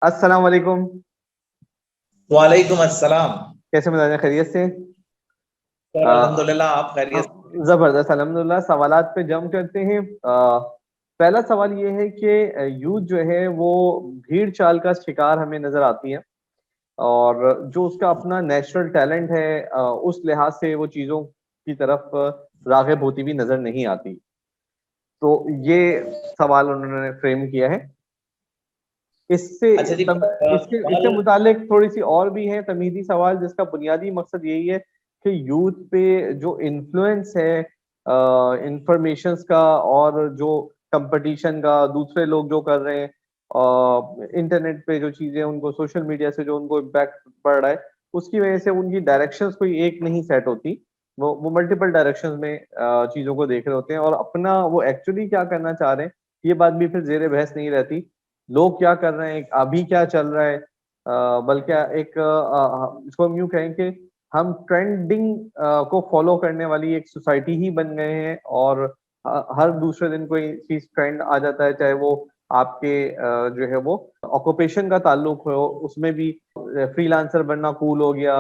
अस्सलाम वालेकुम। वालेकुम अस्सलाम। कैसे मिजाज हैं, खैरियत से? सर आ, अल्हम्दुलिल्लाह, आप खैरियत से? जबरदस्त, अल्हम्दुलिल्लाह। सवालात पे जम करते हैं। पहला सवाल ये है कि यूथ जो है वो भीड़ चाल का शिकार हमें नजर आती है, और जो उसका अपना नेचुरल टैलेंट है उस लिहाज से वो चीजों की तरफ राग़िब होती भी नजर नहीं आती। तो ये सवाल उन्होंने फ्रेम किया है। इससे अच्छा जी। इसके इससे सवाल। मुतालिक थोड़ी सी और भी है तमीदी सवाल, जिसका बुनियादी मकसद यही है कि यूथ पे जो इन्फ्लुएंस है इंफॉर्मेशंस का, और जो कंपटीशन का, दूसरे लोग जो कर रहे हैं इंटरनेट पे जो चीजें उनको, सोशल मीडिया से जो उनको इम्पैक्ट पड़ रहा है, उसकी वजह से उनकी डायरेक्शंस कोई एक नहीं सेट होती। वो मल्टीपल डायरेक्शंस में चीजों को देख रहे होते हैं, और अपना वो एक्चुअली क्या करना चाह रहे हैं ये बात भी फिर जेर बहस नहीं रहती। लोग क्या कर रहे हैं, अभी क्या चल रहा है, बल्कि एक इसको हम यूं कहें कि हम ट्रेंडिंग को फॉलो करने वाली एक सोसाइटी ही बन गए हैं, और हर दूसरे दिन कोई चीज ट्रेंड आ जाता है, चाहे वो आपके जो है वो ऑक्यूपेशन का ताल्लुक हो, उसमें भी फ्रीलांसर बनना कूल हो गया,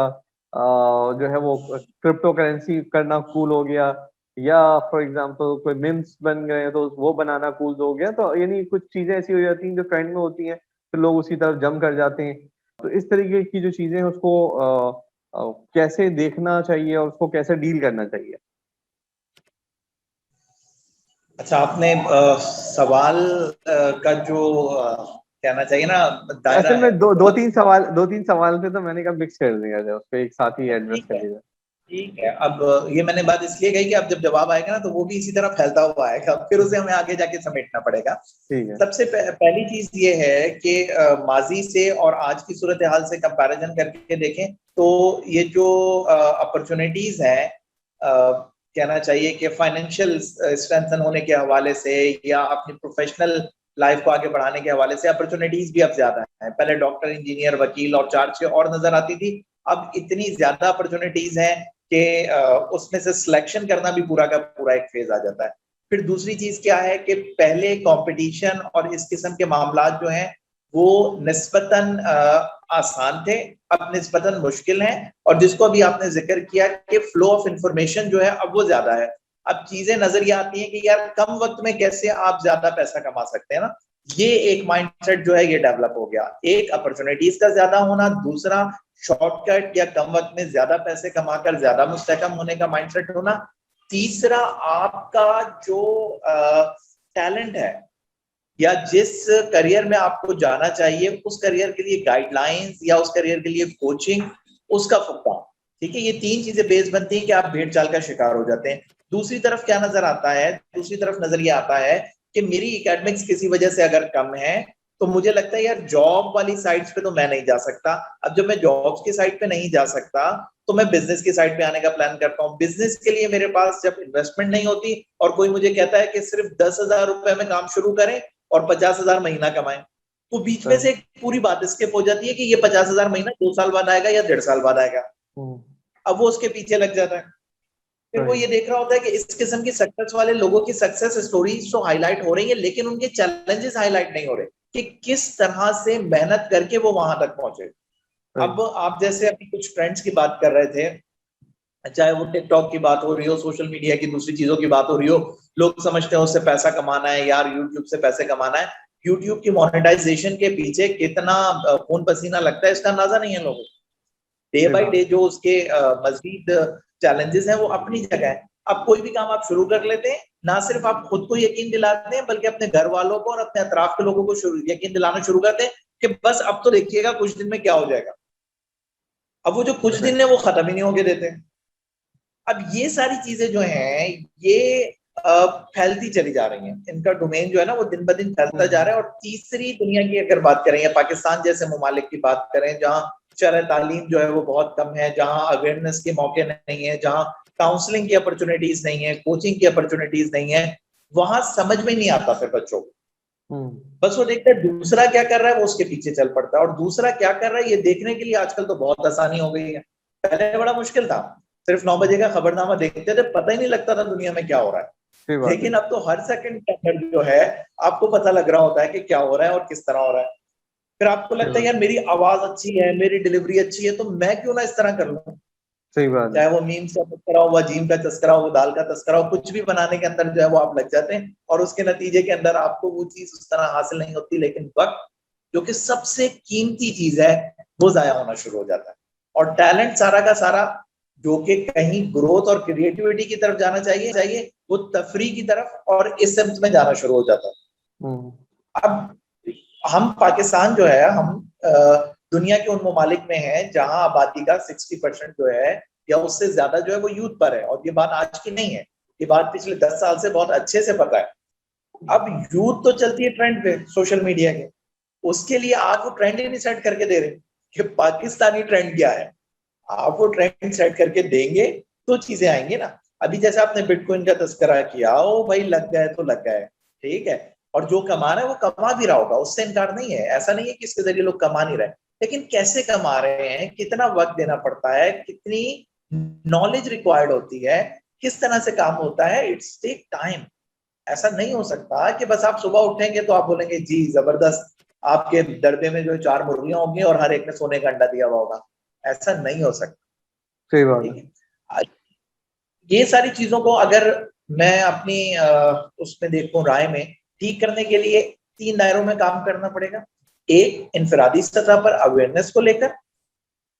जो है वो क्रिप्टो करेंसी करना कूल हो गया, या फॉर एग्जांपल कोई मिम्स बन गए तो वो बनाना कूल हो गया। तो यानी कुछ चीजें ऐसी हो जाती हैं जो ट्रेंड में होती हैं, तो लोग उसी तरफ जम कर जाते हैं। तो इस तरीके की जो चीजें हैं उसको कैसे देखना चाहिए और उसको कैसे डील करना चाहिए? अच्छा, आपने सवाल का जो कहना चाहिए ना, दायरा असल है में वो बहुत। दो तीन सवाल थे, तो मैंने कहा मिक्स कर दिया जाए, उस पर एक साथ ही एड्रेस ठीक कर है। दिया ठीक है। अब ये मैंने बात इसलिए कही कि अब जब जवाब आएगा ना तो वो भी इसी तरह फैलता हुआ आएगा, फिर जाए। उसे हमें आगे जाके समेटना पड़ेगा। ठीक है। सबसे पहली चीज ये है कि माजी से और आज की सूरत हाल से कंपैरिजन करके देखें तो ये जो अपॉर्चुनिटीज हैं, कहना चाहिए कि फाइनेंशियल स्ट्रेंथन होने के हवाले से या अपनी प्रोफेशनल लाइफ को आगे बढ़ाने के हवाले से अपॉर्चुनिटीज भी अब ज्यादा है। पहले डॉक्टर, इंजीनियर, वकील और चार छह और नजर आती थी। अब इतनी ज्यादा अपॉर्चुनिटीज हैं कि उसमें से सिलेक्शन करना भी पूरा का पूरा एक फेज आ जाता है। फिर दूसरी चीज क्या है कि पहले कंपटीशन और इस किस्म के मामला जो हैं वो निस्बतन आसान थे, अब निस्बतन मुश्किल हैं। और जिसको अभी आपने जिक्र किया कि फ्लो ऑफ इंफॉर्मेशन जो है अब वो ज्यादा है। अब चीजें नजर ये आती हैं कि यार कम वक्त में कैसे आप ज्यादा पैसा कमा सकते हैं ना। ये एक माइंडसेट जो है ये डेवलप हो गया। एक अपॉर्चुनिटीज का ज्यादा होना, दूसरा शॉर्टकट या कम वक्त में ज्यादा पैसे कमाकर ज्यादा मुस्तहकम होने का माइंडसेट होना, तीसरा आपका जो टैलेंट है या जिस करियर में आपको जाना चाहिए उस करियर के लिए गाइडलाइंस या उस करियर के लिए कोचिंग, उसका फुकदान। ठीक है, ये तीन चीजें बेस बनती हैं कि आप भेड़ चाल का शिकार हो जाते हैं। दूसरी तरफ क्या नजर आता है, दूसरी तरफ नजरिया आता है कि मेरी एकेडमिक्स किसी वजह से अगर कम है तो मुझे लगता है यार जॉब वाली साइट्स पे तो मैं नहीं जा सकता। अब जब मैं जॉब्स की साइट पे नहीं जा सकता तो मैं बिजनेस की साइड पे आने का प्लान करता हूँ। बिजनेस के लिए मेरे पास जब इन्वेस्टमेंट नहीं होती और कोई मुझे कहता है कि सिर्फ 10,000 रुपए में काम शुरू करें और 50,000 महीना कमाएं, तो बीच में से एक पूरी बात स्किप हो जाती है कि ये 50,000 महीना 2 साल बाद आएगा या 1.5 साल बाद आएगा। हम्म। अब वो उसके पीछे लग जाता है। फिर वो सही। ये देख रहा होता है कि इस किस्म की सक्सेस वाले लोगों की सक्सेस स्टोरीज तो हाईलाइट हो रही है लेकिन उनके चैलेंजेस हाईलाइट नहीं हो रहे कि किस तरह से मेहनत करके वो वहां तक पहुंचे। सही। अब आप जैसे अभी कुछ ट्रेंड्स की बात कर रहे थे, चाहे वो टिकटॉक की बात हो रही हो, सोशल मीडिया की दूसरी चीजों की बात हो रही हो, लोग समझते हैं उससे पैसा कमाना है यार, यूट्यूब से पैसे कमाना है। यूट्यूब की मोनेटाइजेशन के पीछे कितना खून पसीना लगता है इसका अंदाजा नहीं है लोगों को। डे सही बाई बात। डे जो उसके मजीद चैलेंजेस हैं वो अपनी जगह है। अब कोई भी काम आप शुरू कर लेते हैं, ना सिर्फ आप खुद को यकीन दिलाते हैं बल्कि अपने घर वालों को और अपने अतराफ के लोगों को यकीन दिलाना शुरू करते हैं कि बस अब तो देखिएगा कुछ दिन में क्या हो जाएगा। अब वो जो कुछ दिन है वो खत्म ही नहीं होके देते हैं। अब ये सारी चीजें जो हैं ये फैलती चली जा रही हैं, इनका डोमेन जो है ना वो दिन ब दिन फैलता जा रहा है। और तीसरी दुनिया की अगर बात करें या पाकिस्तान जैसे ममालिक की बात करें जहाँ शरह तालीम जो है वो बहुत कम है, जहाँ अवेयरनेस के मौके नहीं है, जहाँ काउंसलिंग की अपॉर्चुनिटीज नहीं है, कोचिंग की अपॉर्चुनिटीज नहीं है, वहां समझ में नहीं आता फिर बच्चों को। हम्म। बस वो देखता है दूसरा क्या कर रहा है वो उसके पीछे चल पड़ता है, और दूसरा क्या कर रहा है ये देखने के लिए आजकल तो बहुत आसानी हो गई है। पहले बड़ा मुश्किल था, सिर्फ 9 बजे का खबरनामा देखते थे, पता ही नहीं लगता था दुनिया में क्या हो रहा है। सही बात है। लेकिन अब तो हर सेकंड के अंदर जो है आपको पता लग रहा होता है कि क्या हो रहा है और किस तरह हो रहा है। फिर आपको लगता है यार मेरी आवाज अच्छी है, मेरी डिलीवरी अच्छी है, तो मैं क्यों ना इस तरह कर लूं। सही बात है। चाहे वो मीम्स का तस्करा हो, वजीम का तस्करा हो, दाल का तस्करा हो, कुछ भी बनाने के अंदर जो है वो आप लग जाते हैं, और उसके नतीजे के अंदर आपको वो चीज उस तरह हासिल नहीं होती, लेकिन वक्त जो कि सबसे कीमती चीज है वो जाया होना शुरू हो जाता है। और टैलेंट सारा का सारा जो कि कहीं ग्रोथ और क्रिएटिविटी की तरफ जाना चाहिए वो तफरी की तरफ और इस सिमत में जाना शुरू हो जाता है। अब हम पाकिस्तान जो है, हम दुनिया के उन ममालिक में हैं जहां आबादी का 60% जो है या उससे ज्यादा जो है वो यूथ पर है, और ये बात आज की नहीं है, ये बात पिछले 10 साल से बहुत अच्छे से पता है। अब यूथ तो चलती है ट्रेंड पे सोशल मीडिया के, उसके लिए आप वो ट्रेंड ही नहीं सेट करके दे रहे कि पाकिस्तानी ट्रेंड क्या है। आप वो ट्रेंड सेट करके देंगे तो चीजें आएंगी ना। अभी जैसे आपने बिटकॉइन का तस्करा किया, ओ भाई लग गए तो लग गए, ठीक है, और जो कमा रहा है वो कमा भी रहा होगा, उससे इनकार नहीं है, ऐसा नहीं है कि इसके जरिए लोग कमा नहीं रहे, लेकिन कैसे कमा रहे हैं, कितना वक्त देना पड़ता है, कितनी नॉलेज रिक्वायर्ड होती है, किस तरह से काम होता है, इट्स टेक टाइम। ऐसा नहीं हो सकता कि बस आप सुबह उठेंगे तो आप बोलेंगे जी जबरदस्त, आपके दरबे में जो 4 मुर्गियां होंगी और हर एक ने सोने का अंडा दिया हुआ होगा। ऐसा नहीं हो सकता। सही बात ठीक है। है, ये सारी चीजों को अगर मैं अपनी उसमें देखूं राय में, ठीक करने के लिए 3 दायरों में काम करना पड़ेगा। एक, इनफरादी सतह पर अवेयरनेस को लेकर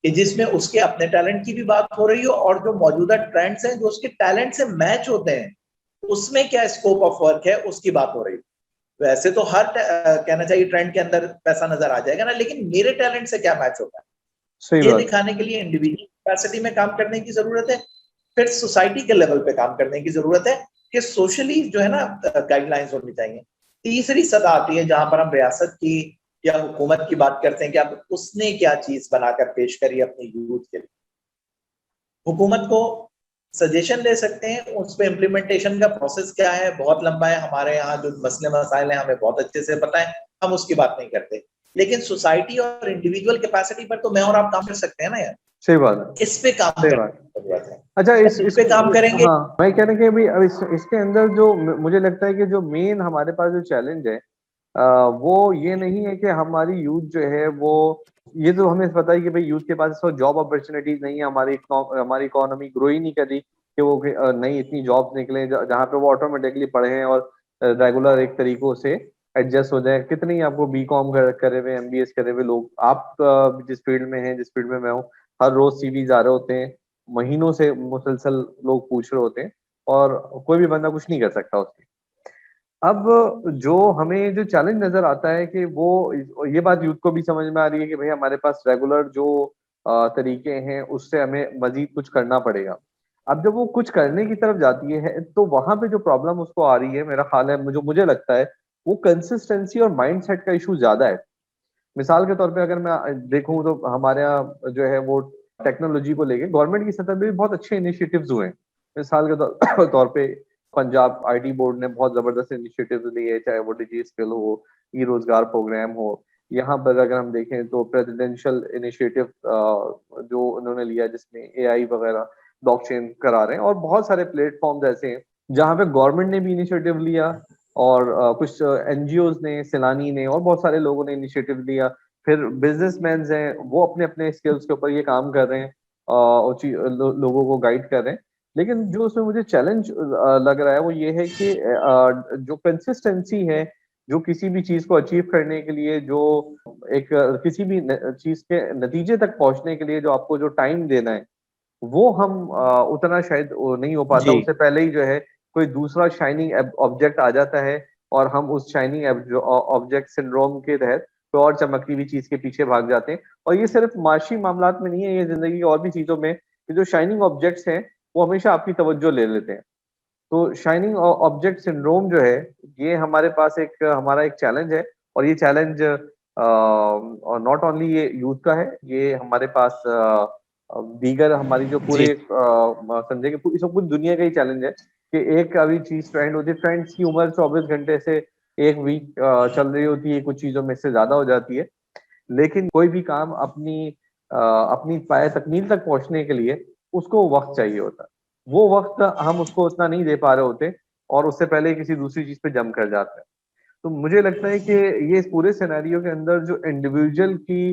कि जिसमें उसके अपने टैलेंट की भी बात हो रही हो, और जो मौजूदा ट्रेंड्स हैं जो उसके टैलेंट से मैच होते हैं उसमें क्या स्कोप ऑफ वर्क है उसकी बात हो रही है। वैसे तो हर कहना चाहिए ट्रेंड के अंदर पैसा नजर आ जाएगा ना, लेकिन मेरे टैलेंट से क्या मैच होता है, सही ये बात। दिखाने के लिए इंडिविजुअल कैपेसिटी में काम करने की जरूरत है। फिर सोसाइटी के लेवल पे काम करने की जरूरत है कि सोशली जो है ना गाइडलाइंस होनी चाहिए। तीसरी सतह आती है जहां पर हम रियासत की या हुकूमत की बात करते हैं कि अब उसने क्या चीज बनाकर पेश करी अपने यूथ के लिए। हुकूमत को सजेशन दे सकते हैं, उस पर इम्प्लीमेंटेशन का प्रोसेस क्या है बहुत लंबा है, हमारे यहाँ जो मसले मसाइल हैं हमें बहुत अच्छे से पता है, हम उसकी बात नहीं करते, लेकिन सोसाइटी और इंडिविजुअल कैपेसिटी पर तो मैं और आप काम कर सकते हैं ना यार। सही बात है। इस पे काम सही करने बात। की जरूरत है। अच्छा, इस पे काम करेंगे। हाँ, मैं कह रहा कि अभी अब इसके अंदर जो मुझे लगता है कि जो मेन हमारे पास जो चैलेंज है, वो ये नहीं है कि हमारी यूथ जो है वो, ये तो हमें पता है कि भाई यूथ के पास इस वक्त जॉब अपॉर्चुनिटीज नहीं है, हमारी इकोनॉमी ग्रो ही नहीं कर रही कि वो नई इतनी जॉब्स निकले जहाँ पे वो ऑटोमेटिकली पढ़े हैं और रेगुलर एक तरीकों से एडजस्ट हो जाए। कितने ही आपको बीकॉम करे हुए, एमबीएस करे हुए लोग, आप जिस फील्ड में हैं, जिस फील्ड में मैं हूँ, हर रोज सीवीज आ रहे होते हैं, महीनों से मुसलसल लोग पूछ रहे होते हैं, और कोई भी बंदा कुछ नहीं कर सकता उसके। अब जो हमें जो चैलेंज नजर आता है कि वो, ये बात यूथ को भी समझ में आ रही है कि भाई हमारे पास रेगुलर जो तरीके हैं उससे हमें मजीद कुछ करना पड़ेगा। अब जब वो कुछ करने की तरफ जाती है तो वहां पे जो प्रॉब्लम उसको आ रही है, मेरा ख्याल है, मुझे लगता है, वो कंसिस्टेंसी और माइंडसेट का इशू ज्यादा है। मिसाल के तौर पे अगर मैं देखूं तो हमारे यहाँ जो है वो टेक्नोलॉजी को लेके गवर्नमेंट की सतह पे भी बहुत अच्छे इनिशिएटिव्स हुए हैं। मिसाल के तौर पे पंजाब आईटी बोर्ड ने बहुत जबरदस्त इनिशिएटिव्स लिए, चाहे वो डिजी स्किल हो, ई रोजगार प्रोग्राम हो। यहाँ पर अगर हम देखें तो प्रेसिडेंशियल इनिशिएटिव जो उन्होंने लिया जिसमें एआई वगैरह ब्लॉकचेन करा रहे हैं, और बहुत सारे प्लेटफॉर्म्स ऐसे हैं जहाँ पे गवर्नमेंट ने भी इनिशिएटिव लिया, और कुछ एनजीओ ने, सैलानी ने, और बहुत सारे लोगों ने इनिशिएटिव लिया। फिर बिजनेसमैन हैं, वो अपने अपने स्किल्स के ऊपर ये काम कर रहे हैं, और लोगों को गाइड कर रहे हैं। लेकिन जो उसमें मुझे चैलेंज लग रहा है वो ये है कि जो कंसिस्टेंसी है, जो किसी भी चीज को अचीव करने के लिए, जो एक किसी भी चीज के नतीजे तक पहुंचने के लिए जो आपको जो टाइम देना है, वो हम उतना शायद नहीं हो पाता। जी उससे पहले ही जो है कोई दूसरा शाइनिंग ऑब्जेक्ट आ जाता है, और हम उस शाइनिंग ऑब्जेक्ट सिंड्रोम के तहत कोई और चमकती हुई चीज के पीछे भाग जाते हैं। और ये सिर्फ माशी मामलात में नहीं है, ये जिंदगी की और भी चीजों में, कि जो शाइनिंग ऑब्जेक्ट्स हैं वो हमेशा आपकी तवज्जो ले लेते हैं। तो शाइनिंग ऑब्जेक्ट सिंड्रोम जो है, ये हमारे पास एक हमारा एक चैलेंज है। और ये चैलेंज नॉट ओनली ये यूथ का है, ये हमारे पास दीगर हमारी जो पूरे जी समझे कि इस पूरी दुनिया का ही चैलेंज है कि एक अभी चीज ट्रेंड होती है, ट्रेंड्स की उम्र 24 घंटे से एक वीक चल रही होती है, कुछ चीजों में से ज्यादा हो जाती है। लेकिन कोई भी काम अपनी पाए तकमील तक पहुंचने के लिए उसको वक्त चाहिए होता है। वो वक्त हम उसको उतना नहीं दे पा रहे होते, और उससे पहले किसी दूसरी चीज पे जम कर जाते हैं। तो मुझे लगता है कि ये इस पूरे सिनेरियो के अंदर जो इंडिविजुअल की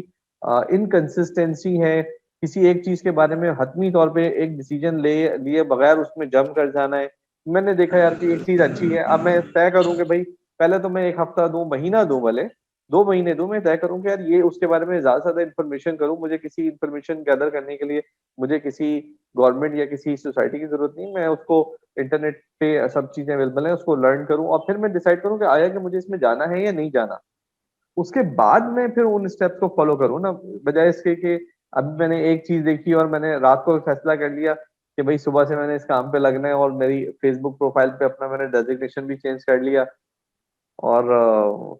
इनकंसिस्टेंसी है, किसी एक चीज के बारे में हतमी तौर पे एक डिसीजन ले लिए बगैर उसमें जम कर जाना है। मैंने देखा यार कि एक चीज अच्छी है, अब मैं तय करूं कि भाई पहले तो मैं 1 हफ्ता दूं, महीना दूं, भले 2 महीने दूं, मैं तय करूं कि यार ये उसके बारे में ज्यादा से ज्यादा इन्फॉर्मेशन करूं। मुझे किसी इन्फॉर्मेशन गैदर करने के लिए मुझे किसी गवर्नमेंट या किसी सोसाइटी की जरूरत नहीं, मैं उसको इंटरनेट पे सब चीजें अवेलेबल है, उसको लर्न करूं और फिर मैं डिसाइड करूं कि आया कि मुझे इसमें जाना है या नहीं जाना। उसके बाद मैं फिर उन स्टेप्स को फॉलो करूँ ना, बजाय इसके कि अब मैंने एक चीज देखी और मैंने रात को फैसला कर लिया कि भाई सुबह से मैंने इस काम पे लगना है और मेरी फेसबुक प्रोफाइल पे अपना मैंने डेजिग्नेशन भी चेंज कर लिया और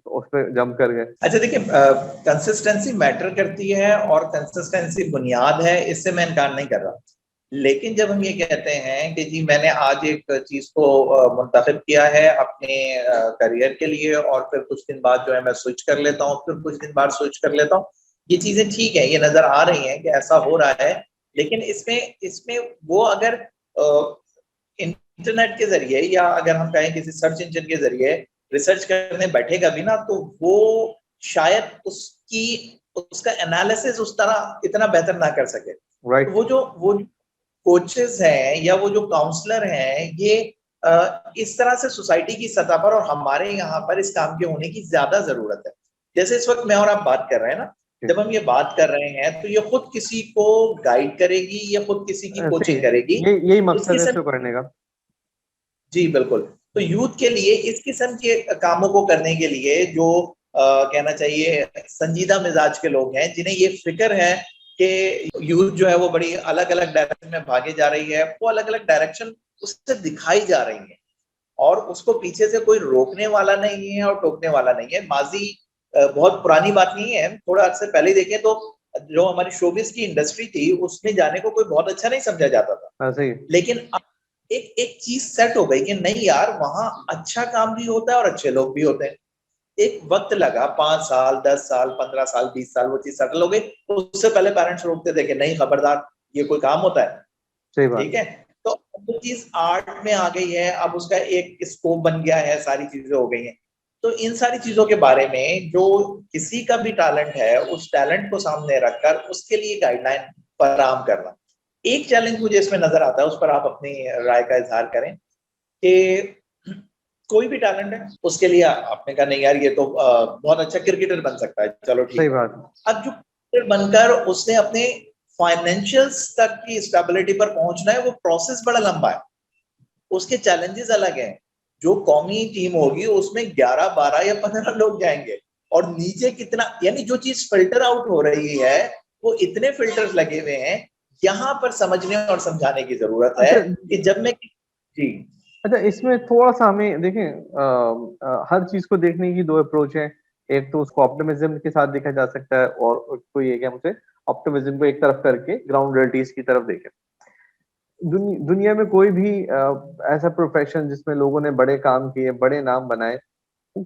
उस पे जंप कर गए। अच्छा देखिए, कंसिस्टेंसी मैटर करती है और कंसिस्टेंसी बुनियाद है, इससे मैं इनकार नहीं कर रहा। लेकिन जब हम ये कहते हैं कि जी मैंने आज एक चीज को मुंतखब किया है अपने करियर के लिए और फिर कुछ दिन बाद जो है मैं स्विच कर लेता हूँ, फिर कुछ दिन बाद स्विच कर लेता हूँ, ये चीजें ठीक है, ये नजर आ रही हैं कि ऐसा हो रहा है। लेकिन इसमें इसमें वो अगर इंटरनेट के जरिए या अगर हम कहें किसी सर्च इंजन के जरिए रिसर्च करने बैठेगा भी ना, तो वो शायद उसकी उसका एनालिसिस उस तरह इतना बेहतर ना कर सके। राइट। तो वो जो कोचेस हैं या वो जो काउंसलर हैं, ये इस तरह से सोसाइटी की सतह पर और हमारे यहाँ पर इस काम के होने की ज्यादा जरूरत है। जैसे इस वक्त मैं और आप बात कर रहे हैं ना, जब हम ये बात कर रहे हैं तो ये खुद किसी को गाइड करेगी, ये खुद किसी की ऐसे ही कोचिंग करेगी। ये यही इस मकसद है किस्म, इसको करने का। जी बिल्कुल। तो यूथ के लिए इस किस्म के कामों को करने के लिए जो कहना चाहिए संजीदा मिजाज के लोग हैं, जिन्हें ये फिक्र है कि यूथ जो है वो बड़ी अलग अलग डायरेक्शन में भागे जा रही है, वो अलग अलग डायरेक्शन उससे दिखाई जा रही है और उसको पीछे से कोई रोकने वाला नहीं है और टोकने वाला नहीं है। माजी बहुत पुरानी बात नहीं है, थोड़ा अर्से पहले देखें तो जो हमारी शोबिस की इंडस्ट्री थी उसमें जाने को कोई बहुत अच्छा नहीं समझा जाता था। ऐसे ही। लेकिन अब एक एक चीज सेट हो गई कि नहीं यार, वहां अच्छा काम भी होता है और अच्छे लोग भी होते हैं। एक वक्त लगा, 5 साल, 10 साल, 15 साल, 20 साल, वो चीज सेटल हो गई। तो उससे पहले पेरेंट्स रोकते थे कि नहीं खबरदार, ये कोई काम होता है। सही ठीक बात। है। तो अब वो चीज आर्ट में आ गई है, अब उसका एक स्कोप बन गया है, सारी चीजें हो गई हैं। तो इन सारी चीजों के बारे में जो किसी का भी टैलेंट है, उस टैलेंट को सामने रखकर उसके लिए गाइडलाइन फराहम करना। एक चैलेंज मुझे इसमें नजर आता है, उस पर आप अपनी राय का इजहार करें कि कोई भी टैलेंट है उसके लिए आपने कहा नहीं यार ये तो बहुत अच्छा क्रिकेटर बन सकता है, चलो सही ठीक है। बात। अब जो क्रिकेटर बनकर उसने अपने फाइनेंशियल्स तक की स्टेबिलिटी पर पहुंचना है, वो प्रोसेस बड़ा लंबा है, उसके चैलेंजेस अलग हैं। जो कौमी टीम होगी उसमें 11, 12 या 15 लोग जाएंगे और नीचे कितना, यानी जो चीज फिल्टर आउट हो रही है वो इतने फिल्टर्स लगे हुए हैं। यहाँ पर समझने और समझाने की जरूरत है अच्छा। कि जब मैं, जी अच्छा, इसमें थोड़ा सा हमें देखें, हर चीज को देखने की दो अप्रोच है। एक तो उसको ऑप्टिमिज्म के साथ देखा जा सकता है और कोई ये क्या मुझे ऑप्टिमिज्म को एक तरफ करके ग्राउंड रियलिटीज की तरफ देखें। दुनिया में कोई भी ऐसा प्रोफेशन जिसमें लोगों ने बड़े काम किए, बड़े नाम बनाए,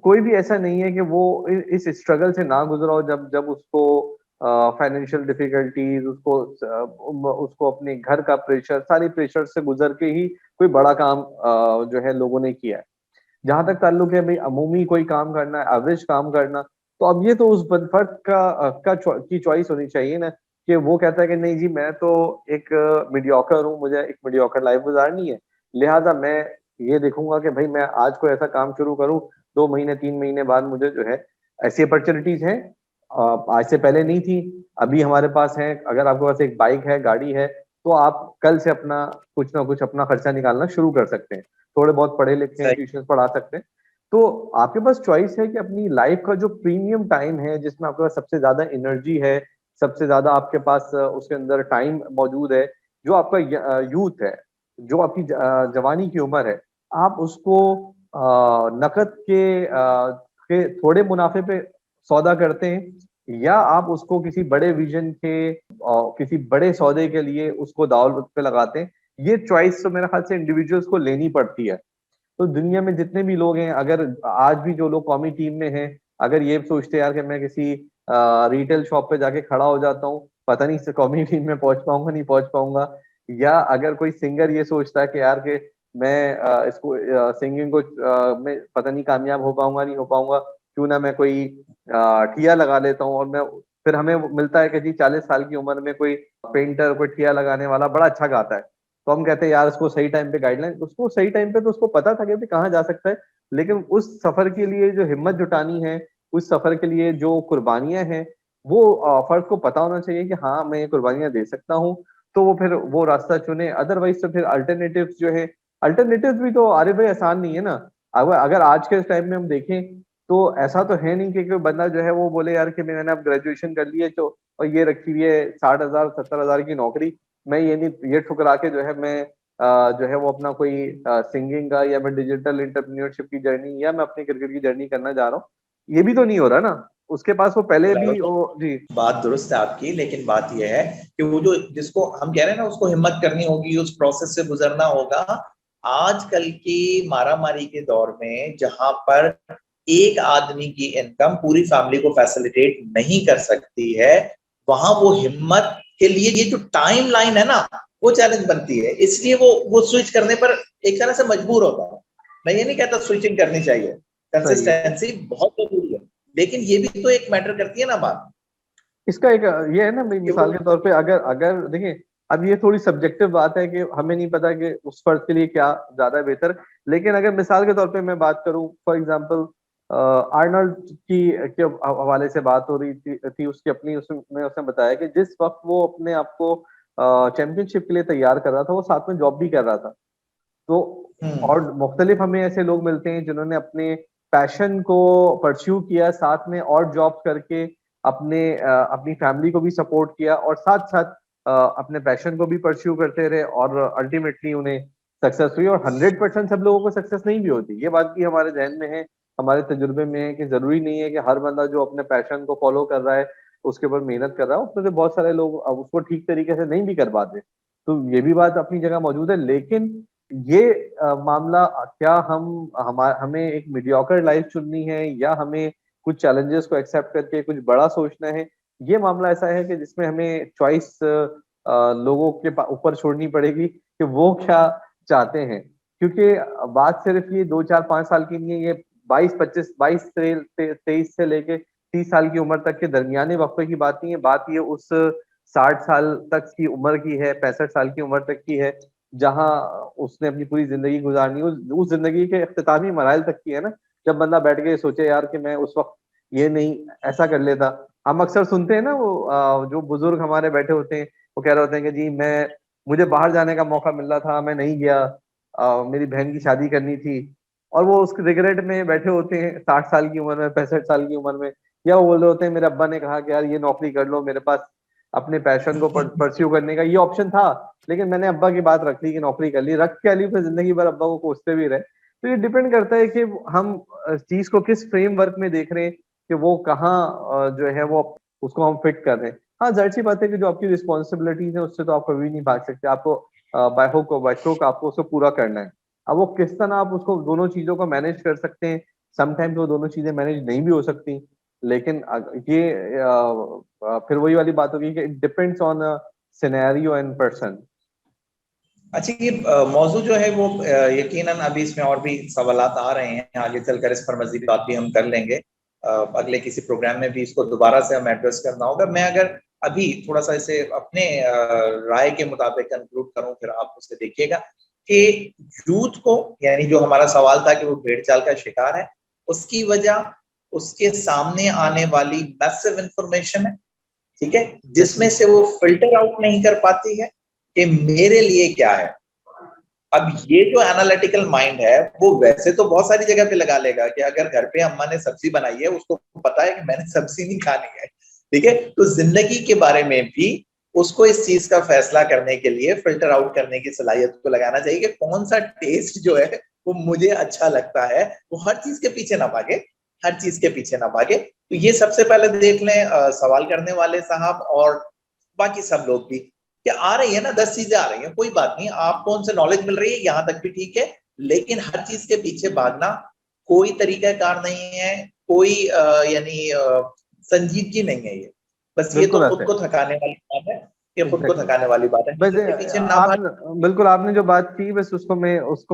कोई भी ऐसा नहीं है कि वो इस स्ट्रगल से ना गुजरा हो, जब जब उसको फाइनेंशियल डिफिकल्टीज, उसको अपने घर का प्रेशर, सारी प्रेशर से गुजर के ही कोई बड़ा काम जो है लोगों ने किया है। जहां तक ताल्लुक है भाई अमूमी कोई काम करना है, एवरेज काम करना, तो अब ये तो उस फर्द की चॉइस होनी चाहिए ना, कि वो कहता है कि नहीं जी मैं तो एक मीडियोकर हूँ, मुझे एक मीडियोकर लाइफ गुजारनी है, लिहाजा मैं ये देखूंगा कि भाई मैं आज को ऐसा काम शुरू करूँ, 2 महीने 3 महीने बाद मुझे जो है ऐसी अपॉर्चुनिटीज हैं, आज से पहले नहीं थी, अभी हमारे पास है। अगर आपके पास एक बाइक है, गाड़ी है, तो आप कल से अपना कुछ ना कुछ अपना खर्चा निकालना शुरू कर सकते हैं, थोड़े बहुत पढ़े लिखे हैं, सही, ट्यूशन पढ़ा सकते हैं। तो आपके पास चॉइस है कि अपनी लाइफ का जो प्रीमियम टाइम है, जिसमें आपके पास सबसे ज्यादा एनर्जी है, सबसे ज्यादा आपके पास उसके अंदर टाइम मौजूद है, जो आपका यूथ है, जो आपकी जवानी की उम्र है, आप उसको नकद के थोड़े मुनाफे पे सौदा करते हैं, या आप उसको किसी बड़े विजन के किसी बड़े सौदे के लिए उसको दांव पे लगाते हैं। ये चॉइस तो मेरे ख्याल से इंडिविजुअल्स को लेनी पड़ती है। तो दुनिया में जितने भी लोग हैं, अगर आज भी जो लोग कौमी टीम में हैं, अगर ये सोचते हैं यार कि मैं किसी रिटेल शॉप पे जाके खड़ा हो जाता हूँ, पता नहीं से कौमी टीम में पहुंच पाऊंगा नहीं पहुंच पाऊंगा, या अगर कोई सिंगर ये सोचता है कि यार के मैं इसको सिंगिंग को मैं पता नहीं कामयाब हो पाऊंगा नहीं हो पाऊंगा, क्यों ना मैं कोई ठिया लगा लेता हूँ। और मैं फिर हमें मिलता है कि जी 40 साल की उम्र में कोई पेंटर, कोई ठिया लगाने वाला बड़ा अच्छा गाता है, तो हम कहते हैं यार उसको सही टाइम पे गाइडलाइन, उसको सही टाइम पे तो उसको पता था कि भी कहाँ जा सकता है, लेकिन उस सफर के लिए जो हिम्मत जुटानी है, उस सफर के लिए जो कुर्बानियां हैं, वो फर्द को पता होना चाहिए कि हाँ मैं ये कुर्बानियां दे सकता हूँ, तो वो फिर वो रास्ता चुने। अदरवाइज तो फिर अल्टरनेटिव्स जो है, अल्टरनेटिव्स भी तो आरिफ भाई आसान नहीं है ना। अगर अगर आज के टाइम में हम देखें तो ऐसा तो है नहीं कि कोई बंदा जो है वो बोले यार कि मैंने अब ग्रेजुएशन कर ली है तो और ये रखी हुई है 60,000 70,000 की नौकरी, मैं ये नहीं, ये ठुकरा के जो है मैं जो है वो अपना कोई सिंगिंग का या मैं डिजिटल इंटरप्रेन्योरशिप की जर्नी या मैं अपनी क्रिकेट की जर्नी करना चाह रहा हूँ, ये भी तो नहीं हो रहा ना। उसके पास वो पहले भी वो जी। बात दुरुस्त है आपकी, लेकिन बात यह है कि वो जो जिसको हम कह रहे हैं ना, उसको हिम्मत करनी होगी, उस प्रोसेस से गुजरना होगा। आजकल की मारामारी के दौर में जहां पर एक आदमी की इनकम पूरी फैमिली को फैसिलिटेट नहीं कर सकती है, वहां वो हिम्मत के लिए ये जो टाइम लाइन है ना, वो चैलेंज बनती है। इसलिए वो स्विच करने पर एक तरह से मजबूर होता है। मैं ये नहीं कहता स्विचिंग करनी चाहिए, सही है। कंसिस्टेंसी बहुत जरूरी है, लेकिन ये भी तो एक मैटर करती है ना बात, इसका एक ये है ना भाई, कि वो मिसाल के तौर पे अगर अगर देखिए, अब ये थोड़ी सब्जेक्टिव बात है कि हमें नहीं पता कि उस फर्द के लिए क्या ज्यादा बेहतर, लेकिन अगर मिसाल के तौर पे मैं बात करूं, फॉर एग्जांपल आर्नल्ड की के हवाले से बात हो रही थी उसकी अपनी, उसमें उसने बताया कि जिस वक्त वो अपने आप को चैंपियनशिप के लिए तैयार कर रहा था, वो साथ में जॉब भी कर रहा था। तो और मुख्तलिफ हमें ऐसे लोग मिलते हैं जिन्होंने अपने पैशन को परस्यू किया, साथ में और जॉब करके अपनी फैमिली को भी सपोर्ट किया, और साथ साथ अपने पैशन को भी परस्यू करते रहे, और अल्टीमेटली उन्हें सक्सेस हुई। और 100% सब लोगों को सक्सेस नहीं भी होती, ये बात भी हमारे जहन में है, हमारे तजुर्बे में है कि जरूरी नहीं है कि हर बंदा जो अपने पैशन को फॉलो कर रहा है उसके ऊपर मेहनत कर रहा है, उसमें से बहुत सारे लोग अब उसको ठीक तरीके से नहीं भी कर पाते। तो ये भी बात अपनी जगह मौजूद है, लेकिन ये मामला क्या हमें एक मीडियोकर लाइफ चुननी है या हमें कुछ चैलेंजेस को एक्सेप्ट करके कुछ बड़ा सोचना है, ये मामला ऐसा है कि जिसमें हमें चॉइस लोगों के ऊपर छोड़नी पड़ेगी कि वो क्या चाहते हैं। क्योंकि बात सिर्फ ये 2 4 5 साल की नहीं है, ये 22 25 22 23 से लेके 30 साल की उम्र तक के दरमियाने वक्फे की बात नहीं है, बात ये उस 60 साल तक की उम्र की है, 65 साल की उम्र तक की है, जहां उसने अपनी पूरी जिंदगी गुजारनी, उस जिंदगी के इख्तितामी मराइल तक की है ना, जब बंदा बैठ के सोचे यार कि मैं उस वक्त ये नहीं ऐसा कर लेता। हम अक्सर सुनते हैं ना वो जो बुजुर्ग हमारे बैठे होते हैं, वो कह रहे होते हैं कि जी मुझे बाहर जाने का मौका मिल रहा था, मैं नहीं गया, मेरी बहन की शादी करनी थी, और वो उस रिग्रेट में बैठे होते हैं 60 साल की उम्र में, 65 साल की उम्र में। या वो बोल रहे होते हैं मेरे अब्बा ने कहा कि यार ये नौकरी कर लो, मेरे पास अपने पैशन को परस्यू करने का ये ऑप्शन था, लेकिन मैंने अब्बा की बात रख ली कि नौकरी कर ली, रख के अली फिर जिंदगी भर अब्बा को कोसते भी रहे। तो ये डिपेंड करता है कि हम चीज को किस फ्रेमवर्क में देख रहे हैं, कि वो कहाँ जो है वो उसको हम फिट कर रहे हैं। हाँ, जाहिर सी बात है कि जो आपकी रिस्पॉन्सिबिलिटीज है उससे तो आप कभी नहीं भाग सकते, आपको बाय हुक और बाय क्रुक आपको उसको पूरा करना है। अब वो किस तरह आप उसको दोनों चीजों को मैनेज कर सकते हैं, समटाइम्स वो दोनों चीजें मैनेज नहीं भी हो सकती, लेकिन ये फिर वही वाली बात होगी कि it depends on scenario and person. अच्छा, ये मौजू जो है वो यकीनन अभी इसमें और भी सवालात आ रहे हैं, आगे चलकर इस पर मजीद बात भी हम कर लेंगे। अगले किसी प्रोग्राम में भी इसको दोबारा से हम एड्रेस करना होगा। मैं अगर अभी थोड़ा सा इसे अपने राय के मुताबिक कंक्लूड करूं, फिर आप उसे देखिएगा कि यूथ को, यानी जो हमारा सवाल था कि वो भेड़ चाल का शिकार है, उसकी वजह उसके सामने आने वाली मैसिव इंफॉर्मेशन है, ठीक है, जिसमें से वो फिल्टर आउट नहीं कर पाती है कि मेरे लिए क्या है। अब ये जो एनालिटिकल माइंड है वो वैसे तो बहुत सारी जगह पे लगा लेगा कि अगर घर पे अम्मा ने सब्जी बनाई है, उसको पता है कि मैंने सब्जी नहीं खानी है, ठीक है, तो जिंदगी के बारे में भी उसको इस चीज का फैसला करने के लिए फिल्टर आउट करने की सलाहियत को लगाना चाहिए कि कौन सा टेस्ट जो है वो मुझे अच्छा लगता है। वो हर चीज के पीछे ना भागे, हर चीज के पीछे ना भागे। तो ये सबसे पहले देख लें सवाल करने वाले साहब और बाकी सब लोग भी, कि आ रही है ना 10 चीजें आ रही हैं, कोई बात नहीं, आपको उनसे नॉलेज मिल रही है, यहां तक भी ठीक है, लेकिन हर चीज के पीछे भागना कोई तरीकाकार नहीं है, कोई यानी संजीदगी नहीं है ये, बस ये तो बिल्कुल खुद ऐसे। को थकाने वाली बात है। ये खुद को थकाने वाली बात है। बस इसके पीछे ना बिल्कुल आपने जो बात की बस उसको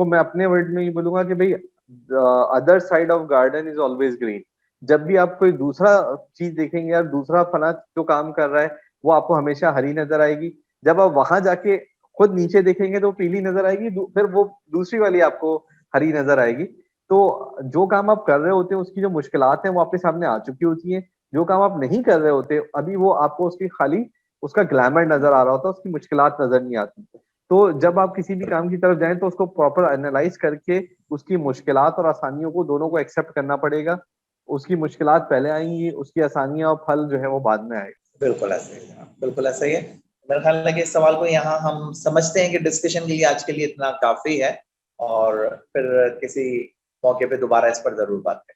मैं अपने वर्ड में ही बोलूंगा कि भाई other side of garden is always green. जब भी आप कोई दूसरा चीज देखेंगे या दूसरा फला जो काम कर रहा है वो आपको हमेशा हरी नजर आएगी। जब आप वहां जाके खुद नीचे देखेंगे तो पीली नजर आएगी, फिर वो दूसरी वाली आपको हरी नजर आएगी। तो जो काम आप कर रहे होते हैं उसकी जो मुश्किलात हैं वो आपके सामने आ चुकी होती हैं। जो काम आप नहीं कर रहे होते अभी वो आपको उसकी खाली उसका ग्लैमर नजर आ रहा होता है, उसकी मुश्किलात नजर नहीं आती। तो जब आप किसी भी काम की तरफ जाएं तो उसको प्रॉपर एनालाइज करके उसकी मुश्किलात और आसानियों को दोनों को एक्सेप्ट करना पड़ेगा। उसकी मुश्किलात पहले आएंगी, उसकी आसानियां और फल जो है वो बाद में आएगा। बिल्कुल ऐसा ही है, बिल्कुल ऐसा ही है। मेरे ख्याल है कि इस सवाल को यहाँ हम समझते हैं कि डिस्कशन के लिए आज के लिए इतना काफी है, और फिर किसी मौके पे दोबारा इस पर जरूर बात करें।